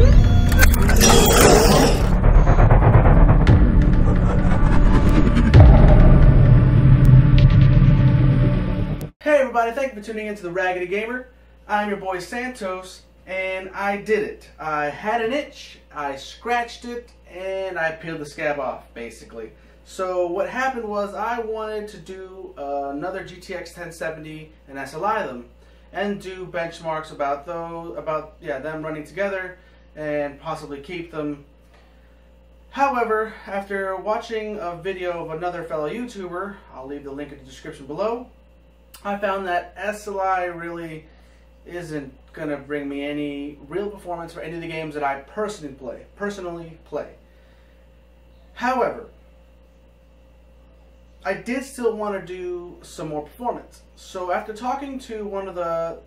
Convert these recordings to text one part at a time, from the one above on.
Hey everybody, thank you for tuning in to the Raggedy Gamer. I'm your boy Santos, and I did it. I had an itch, I scratched it, and I peeled the scab off, basically. So what happened was I wanted to do another GTX 1070 and SLI them, and do benchmarks about them running together, and possibly keep them. However, after watching a video of another fellow YouTuber, I'll leave the link in the description below, I found that SLI really isn't going to bring me any real performance for any of the games that I personally play. However, I did still want to do some more performance. So after talking to one of the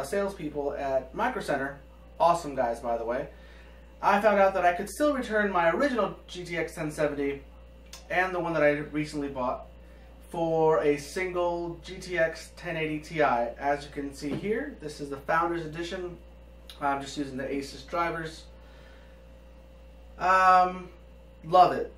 salespeople at Micro Center, awesome guys by the way, I found out that I could still return my original GTX 1070 and the one that I recently bought for a single GTX 1080 Ti. As you can see here, this is the Founders Edition. I'm just using the Asus drivers. Love it.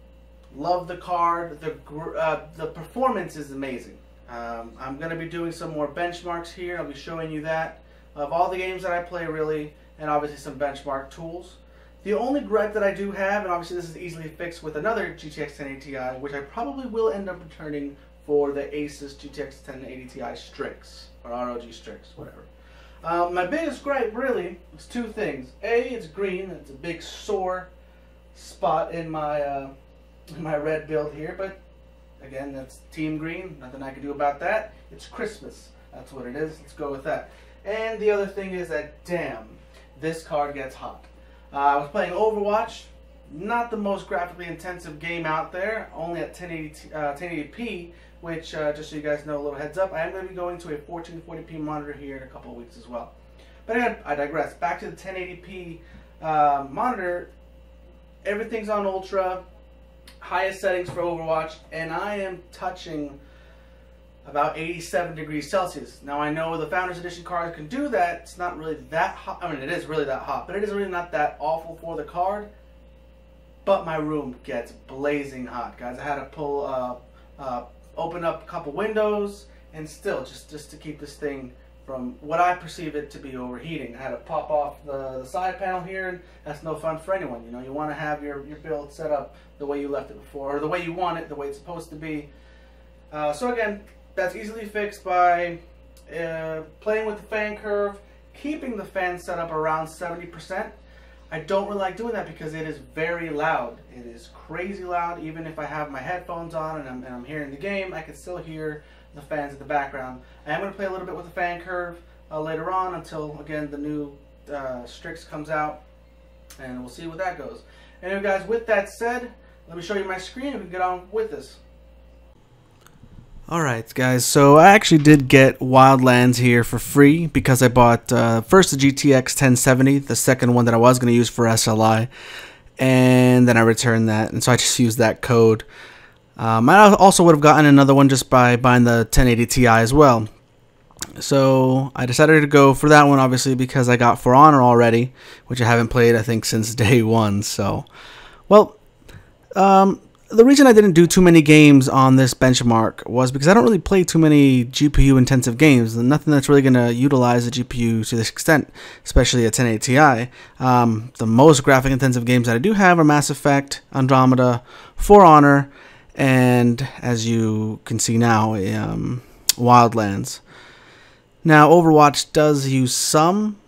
Love the card. The performance is amazing. I'm going to be doing some more benchmarks here. I'll be showing you that of all the games that I play really, and obviously some benchmark tools. The only gripe that I do have, and obviously this is easily fixed with another GTX 1080 Ti, which I probably will end up returning for the Asus GTX 1080 Ti Strix, or ROG Strix, whatever. My biggest gripe really is two things. A, it's green. It's a big sore spot in my red build here, but again, that's Team Green. Nothing I can do about that. It's Christmas. That's what it is. Let's go with that. And the other thing is that, damn, this card gets hot. I was playing Overwatch. Not the most graphically intensive game out there, only at 1080p, which, just so you guys know, a little heads up, I am going to be going to a 1440p monitor here in a couple of weeks as well. But again, I digress. Back to the 1080p monitor, everything's on ultra, highest settings for Overwatch, and I am touching about 87 degrees Celsius. Now I know the Founders Edition card can do that. It's not really that hot. I mean, it is really that hot, but it is really not that awful for the card. But my room gets blazing hot, guys. I had to pull, open up a couple windows, and still, just to keep this thing from what I perceive it to be overheating. I had to pop off the side panel here, and that's no fun for anyone. You know, you want to have your build set up the way you left it before, or the way you want it, the way it's supposed to be. So again, that's easily fixed by playing with the fan curve, keeping the fan set up around 70%. I don't really like doing that because it is very loud. It is crazy loud. Even if I have my headphones on and I'm hearing the game, I can still hear the fans in the background. I am going to play a little bit with the fan curve later on until, again, the new Strix comes out, and we'll see what that goes. Anyway, guys, with that said, let me show you my screen and we can get on with this. Alright guys, so I actually did get Wildlands here for free because I bought first the GTX 1070, the second one that I was going to use for SLI, and then I returned that, and so I just used that code. I also would have gotten another one just by buying the 1080 Ti as well. So I decided to go for that one obviously because I got For Honor already, which I haven't played I think since day one. So, well, the reason I didn't do too many games on this benchmark was because I don't really play too many GPU intensive games. Nothing that's really going to utilize the GPU to this extent, especially a 1080 Ti. The most graphic intensive games that I do have are Mass Effect, Andromeda, For Honor, and as you can see now, Wildlands. Now Overwatch does use some,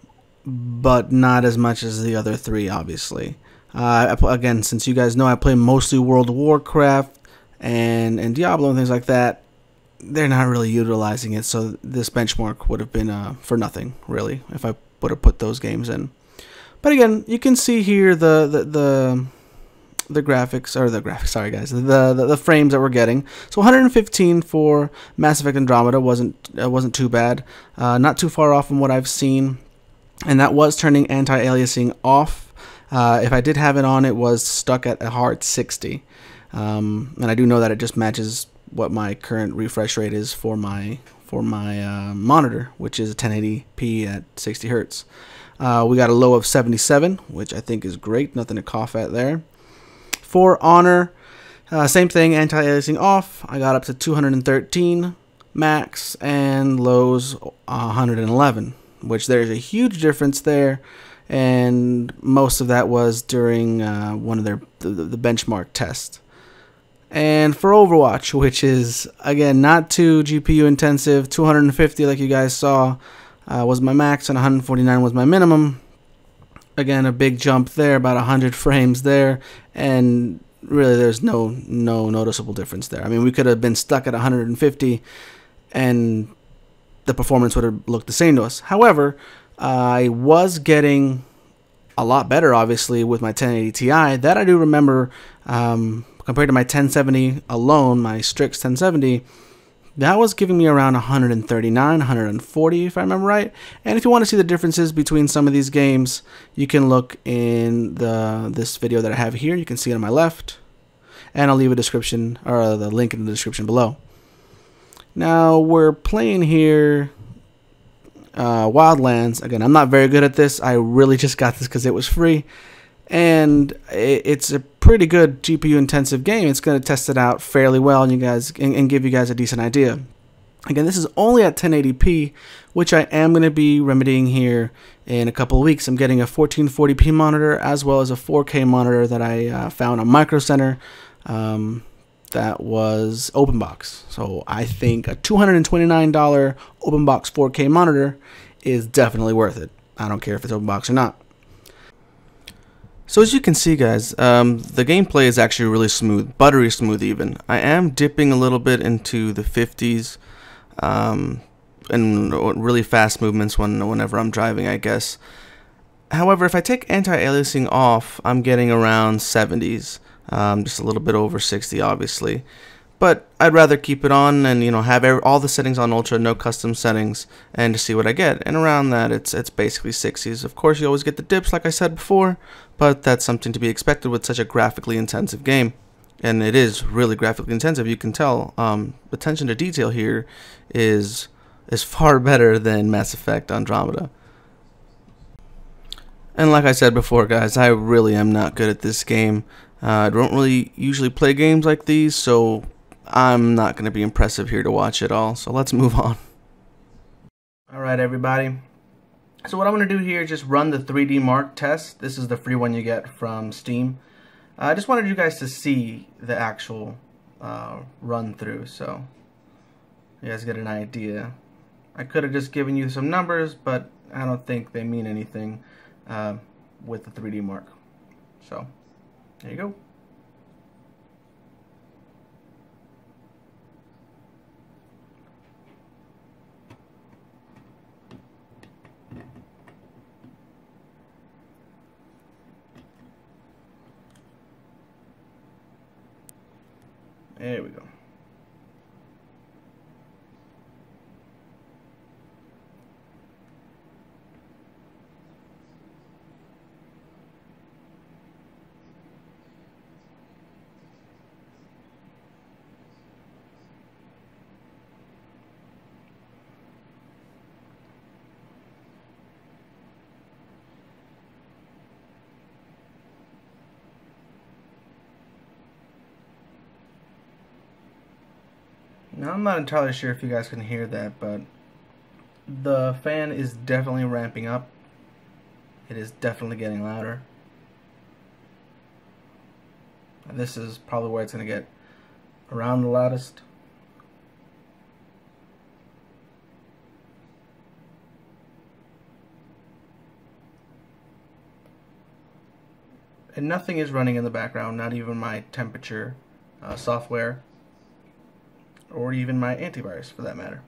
but not as much as the other three, obviously. Again, since you guys know I play mostly World of Warcraft and Diablo and things like that, they're not really utilizing it, so this benchmark would have been for nothing, really, if I would have put those games in. But again, you can see here the graphics, or the graphics, sorry guys, the frames that we're getting. So 115 for Mass Effect Andromeda wasn't too bad, not too far off from what I've seen, and that was turning anti-aliasing off. If I did have it on, it was stuck at a hard 60, and I do know that it just matches what my current refresh rate is for my monitor, which is 1080p at 60 Hertz. We got a low of 77, which I think is great. Nothing to cough at there. For Honor, same thing, anti-aliasing off. I got up to 213 max and lows 111, which there's a huge difference there. And most of that was during one of the benchmark tests. And for Overwatch, which is, again, not too GPU intensive, 250 like you guys saw was my max and 149 was my minimum. Again, a big jump there, about 100 frames there, and really there's no noticeable difference there. I mean, we could have been stuck at 150 and the performance would have looked the same to us. However, I was getting a lot better, obviously, with my 1080 Ti. That I do remember, compared to my 1070 alone, my Strix 1070, that was giving me around 139, 140, if I remember right. And if you want to see the differences between some of these games, you can look in this video that I have here. You can see it on my left, and I'll leave a description, or the link in the description below. Now, we're playing here Wildlands. Again, I'm not very good at this. I really just got this because it was free, and it's a pretty good GPU intensive game. It's going to test it out fairly well and give you guys a decent idea. Again, this is only at 1080p, which I am going to be remedying here in a couple of weeks. I'm getting a 1440p monitor as well as a 4K monitor that I found on Micro Center. That was open box. So I think a $229 open box 4K monitor is definitely worth it. I don't care if it's open box or not. So as you can see, guys, the gameplay is actually really smooth, buttery smooth even. I am dipping a little bit into the 50s and really fast movements whenever I'm driving, I guess. However, if I take anti-aliasing off, I'm getting around 70s. Just a little bit over 60, obviously, but I'd rather keep it on and have all the settings on ultra, no custom settings, and to see what I get. And around that, it's basically 60s. Of course, you always get the dips, like I said before, but that's something to be expected with such a graphically intensive game, and it is really graphically intensive. You can tell attention to detail here is far better than Mass Effect Andromeda. And like I said before, guys, I really am not good at this game. I don't really usually play games like these, so I'm not going to be impressive here to watch it all. So let's move on. Alright, everybody. So what I'm going to do here is just run the 3D Mark test. This is the free one you get from Steam. I just wanted you guys to see the actual run through, so you guys get an idea. I could have just given you some numbers, but I don't think they mean anything with the 3D Mark. So there you go. There we go. Now, I'm not entirely sure if you guys can hear that, but the fan is definitely ramping up. It is definitely getting louder. And this is probably where it's going to get around the loudest. And nothing is running in the background, not even my temperature software, or even my antivirus for that matter.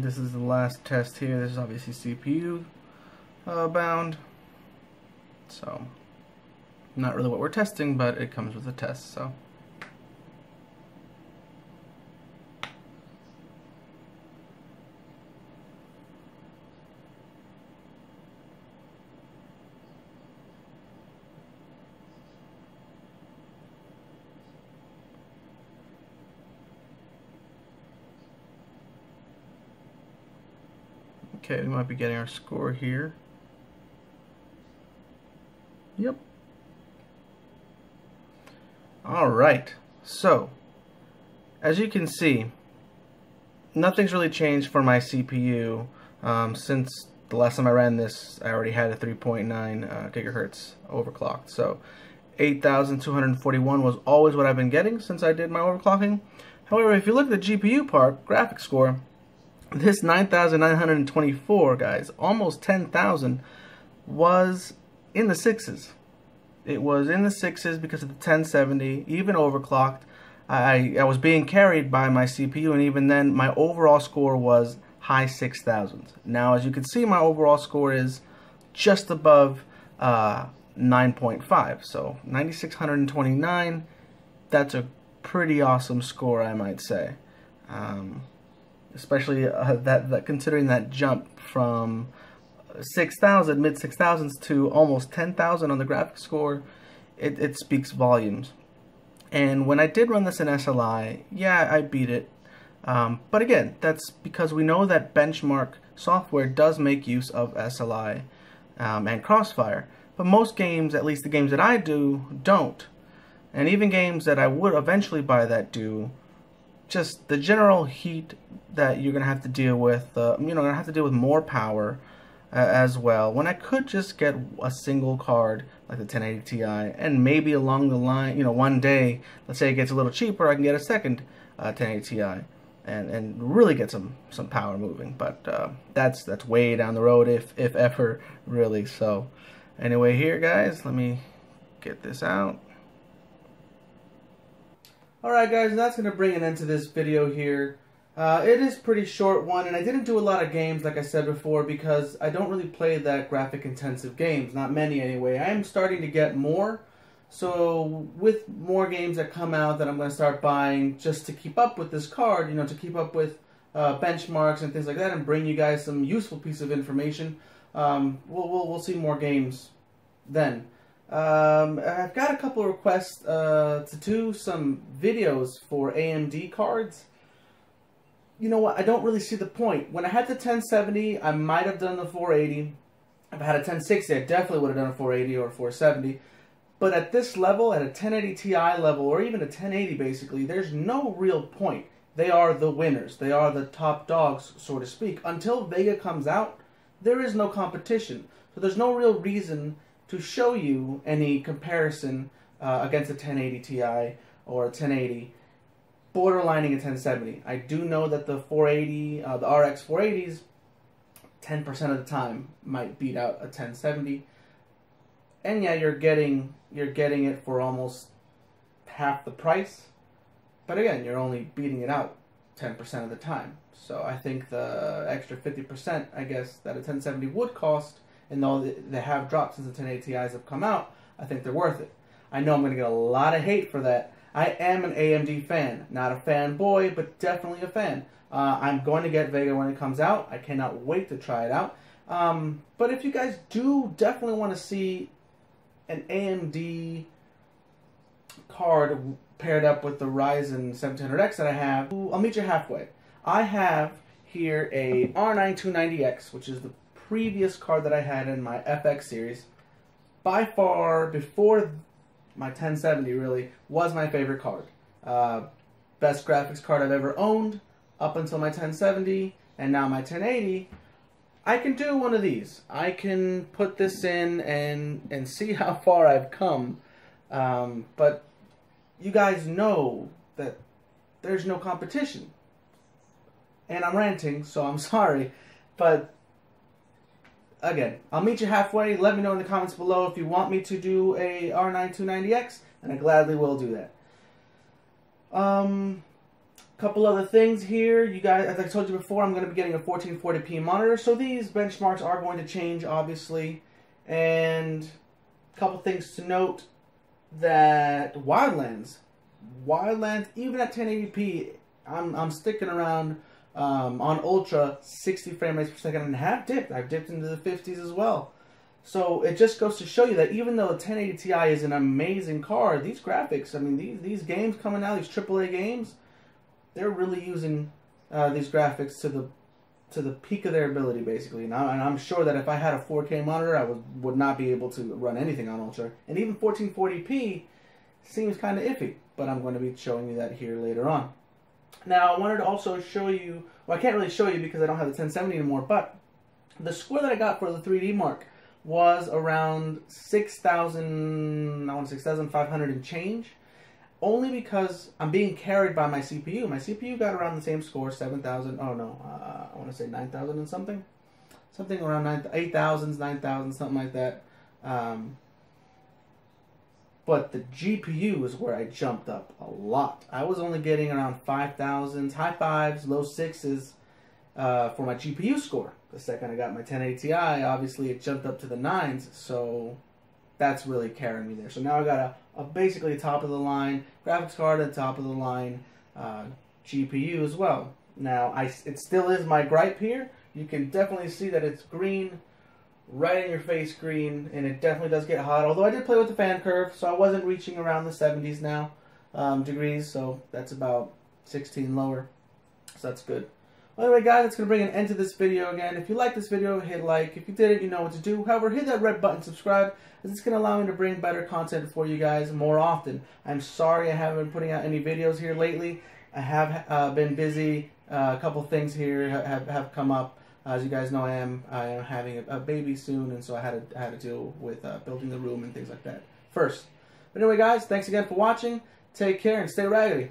this is the last test here. This is obviously CPU bound, so not really what we're testing, but it comes with a test. So okay, we might be getting our score here. Yep. Alright, so as you can see, nothing's really changed for my CPU. Since the last time I ran this, I already had a 3.9 gigahertz overclocked. So 8,241 was always what I've been getting since I did my overclocking. However, if you look at the GPU part, graphics score, this 9,924, guys, almost 10,000, was in the sixes. It was in the sixes because of the 1070, even overclocked. I was being carried by my CPU, and even then, my overall score was high 6,000s. Now, as you can see, my overall score is just above 9.5, so 9,629. That's a pretty awesome score, I might say. Especially that considering that jump from 6,000, mid 6,000s to almost 10,000 on the graphics score, it speaks volumes. And when I did run this in SLI, yeah, I beat it. But again, that's because we know that benchmark software does make use of SLI and Crossfire. But most games, at least the games that I do, don't. And even games that I would eventually buy that do. Just the general heat that you're going to have to deal with, going to have to deal with more power as well, when I could just get a single card like the 1080 Ti, and maybe along the line, one day, let's say it gets a little cheaper, I can get a second 1080 Ti and really get some power moving. But that's way down the road, if ever, really. So anyway, here, guys, let me get this out. Alright, guys, that's going to bring an end to this video here. It is a pretty short one, and I didn't do a lot of games, like I said before, because I don't really play that graphic-intensive games. Not many, anyway. I am starting to get more, so with more games that come out that I'm going to start buying just to keep up with this card, to keep up with benchmarks and things like that, and bring you guys some useful piece of information, we'll see more games then. I've got a couple of requests to do some videos for AMD cards. You know what? I don't really see the point. When I had the 1070, I might have done the 480. If I had a 1060, I definitely would have done a 480 or a 470. But at this level, at a 1080 Ti level, or even a 1080 basically, there's no real point. They are the winners. They are the top dogs, so to speak. Until Vega comes out, there is no competition. So there's no real reason to show you any comparison against a 1080 Ti or a 1080, borderlining a 1070. I do know that the 480, the RX 480s, 10% of the time might beat out a 1070. And yeah, you're getting it for almost half the price. But again, you're only beating it out 10% of the time. So I think the extra 50%, I guess, that a 1070 would cost, and though they have dropped since the 1080 Ti's have come out, I think they're worth it. I know I'm going to get a lot of hate for that. I am an AMD fan. Not a fanboy, but definitely a fan. I'm going to get Vega when it comes out. I cannot wait to try it out. But if you guys do definitely want to see an AMD card paired up with the Ryzen 1700X that I have, I'll meet you halfway. I have here a R9 290X, which is the previous card that I had in my FX series. By far, before my 1070 really, was my favorite card. Best graphics card I've ever owned, up until my 1070, and now my 1080. I can do one of these. I can put this in and see how far I've come. But you guys know that there's no competition. And I'm ranting, so I'm sorry. But again, I'll meet you halfway. Let me know in the comments below if you want me to do a R9 290X, and I gladly will do that. Couple other things here. You guys, as I told you before, I'm going to be getting a 1440p monitor, so these benchmarks are going to change, obviously. And a couple things to note, that Wildlands, even at 1080p, I'm sticking around on Ultra 60 frame rates per second, and I've dipped into the 50s as well. So it just goes to show you that even though the 1080 Ti is an amazing card, these graphics, I mean, these games coming out, these AAA games, they're really using these graphics to the peak of their ability, basically. And I'm sure that if I had a 4K monitor, I would not be able to run anything on Ultra. And even 1440p seems kind of iffy, but I'm going to be showing you that here later on. Now, I wanted to also show you, well, I can't really show you because I don't have the 1070 anymore, but the score that I got for the 3D Mark was around 6,000, I want to say 6,500 and change. Only because I'm being carried by my CPU. My CPU got around the same score, 7,000. Oh no, I want to say 9,000 and something. Something around 8,000s, 9,000, something like that. But the GPU is where I jumped up a lot. I was only getting around 5,000s, high fives, low sixes for my GPU score. The second I got my 1080 Ti, obviously it jumped up to the 9s. So that's really carrying me there. So now I got a basically top of the line graphics card at the top of the line GPU as well. Now it still is my gripe here. You can definitely see that it's green, right in your face green, and it definitely does get hot. Although I did play with the fan curve, so I wasn't reaching around the 70s now degrees. So that's about 16 lower. So that's good. Anyway, guys, that's going to bring an end to this video again. If you like this video, hit like. If you did it, you know what to do. However, hit that red button, subscribe, as it's going to allow me to bring better content for you guys more often. I'm sorry I haven't been putting out any videos here lately. I have been busy. A couple things here have come up. As you guys know, I am having a baby soon, and so I had to deal with building the room and things like that first. But anyway, guys, thanks again for watching. Take care and stay raggedy.